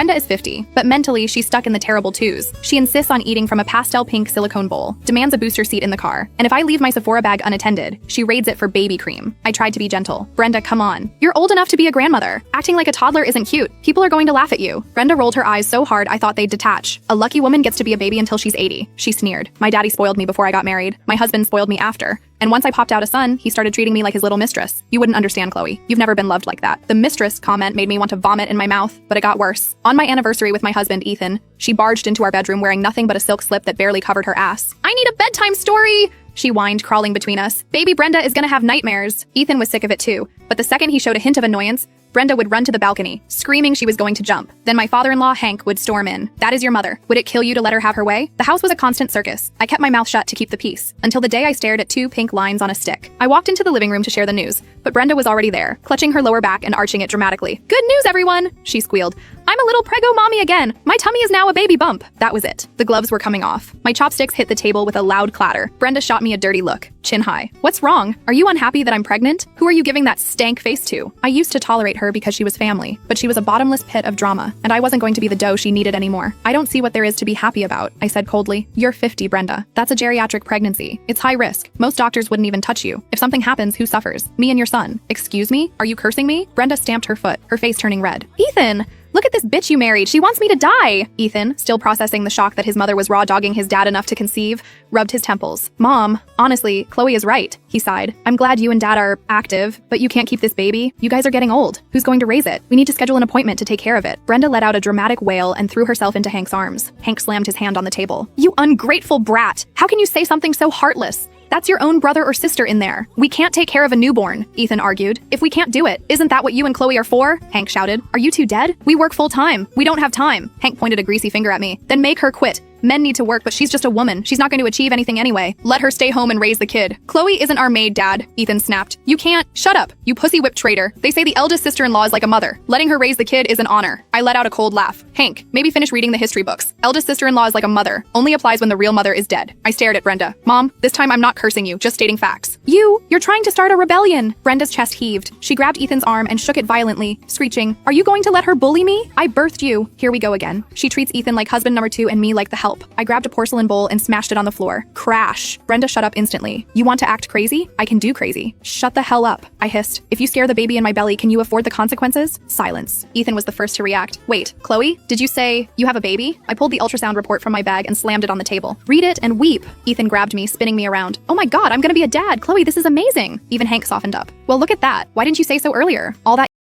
Brenda is 50, but mentally she's stuck in the terrible twos. She insists on eating from a pastel pink silicone bowl, demands a booster seat in the car, and if I leave my Sephora bag unattended, she raids it for baby cream. I tried to be gentle. Brenda, come on. You're old enough to be a grandmother. Acting like a toddler isn't cute. People are going to laugh at you. Brenda rolled her eyes so hard I thought they'd detach. A lucky woman gets to be a baby until she's 80. She sneered. My daddy spoiled me before I got married. My husband spoiled me after. And once I popped out a son, he started treating me like his little mistress. You wouldn't understand, Chloe. You've never been loved like that. The mistress comment made me want to vomit in my mouth, but it got worse. On my anniversary with my husband, Ethan, she barged into our bedroom wearing nothing but a silk slip that barely covered her ass. I need a bedtime story, she whined, crawling between us. Baby Brenda is gonna have nightmares. Ethan was sick of it too, but the second he showed a hint of annoyance, Brenda would run to the balcony, screaming she was going to jump. Then my father-in-law, Hank, would storm in. That is your mother. Would it kill you to let her have her way? The house was a constant circus. I kept my mouth shut to keep the peace, until the day I stared at 2 pink lines on a stick. I walked into the living room to share the news, but Brenda was already there, clutching her lower back and arching it dramatically. Good news, everyone, she squealed. I'm a little prego mommy again. My tummy is now a baby bump. That was it. The gloves were coming off. My chopsticks hit the table with a loud clatter. Brenda shot me a dirty look, chin high. What's wrong? Are you unhappy that I'm pregnant? Who are you giving that stank face to? I used to tolerate her because she was family, but she was a bottomless pit of drama, and I wasn't going to be the dough she needed anymore. I don't see what there is to be happy about, I said coldly. You're 50, Brenda. That's a geriatric pregnancy. It's high risk. Most doctors wouldn't even touch you. If something happens, who suffers? Me and your son. Excuse me? Are you cursing me? Brenda stamped her foot, her face turning red. Ethan! Look at this bitch you married. She wants me to die. Ethan, still processing the shock that his mother was raw-dogging his dad enough to conceive, rubbed his temples. Mom, honestly, Chloe is right, he sighed. I'm glad you and Dad are active, but you can't keep this baby. You guys are getting old. Who's going to raise it? We need to schedule an appointment to take care of it. Brenda let out a dramatic wail and threw herself into Hank's arms. Hank slammed his hand on the table. You ungrateful brat. How can you say something so heartless? That's your own brother or sister in there. We can't take care of a newborn, Ethan argued. If we can't do it, isn't that what you and Chloe are for? Hank shouted. Are you two dead? We work full time. We don't have time. Hank pointed a greasy finger at me. Then make her quit. Men need to work, but she's just a woman. She's not going to achieve anything anyway. Let her stay home and raise the kid. Chloe isn't our maid, Dad, Ethan snapped. You can't. Shut up, you pussy-whipped traitor. They say the eldest sister-in-law is like a mother. Letting her raise the kid is an honor. I let out a cold laugh. Hank, maybe finish reading the history books. Eldest sister-in-law is like a mother. Only applies when the real mother is dead. I stared at Brenda. Mom, this time I'm not cursing you, just stating facts. You're trying to start a rebellion. Brenda's chest heaved. She grabbed Ethan's arm and shook it violently, screeching, are you going to let her bully me? I birthed you. Here we go again. She treats Ethan like husband number 2 and me like the help. I grabbed a porcelain bowl and smashed it on the floor. Crash. Brenda shut up instantly. You want to act crazy? I can do crazy. Shut the hell up, I hissed. If you scare the baby in my belly, can you afford the consequences? Silence. Ethan was the first to react. Wait, Chloe, did you say you have a baby? I pulled the ultrasound report from my bag and slammed it on the table. Read it and weep. Ethan grabbed me, spinning me around. Oh my God, I'm gonna be a dad. Chloe, this is amazing. Even Hank softened up. Well, look at that. Why didn't you say so earlier? All that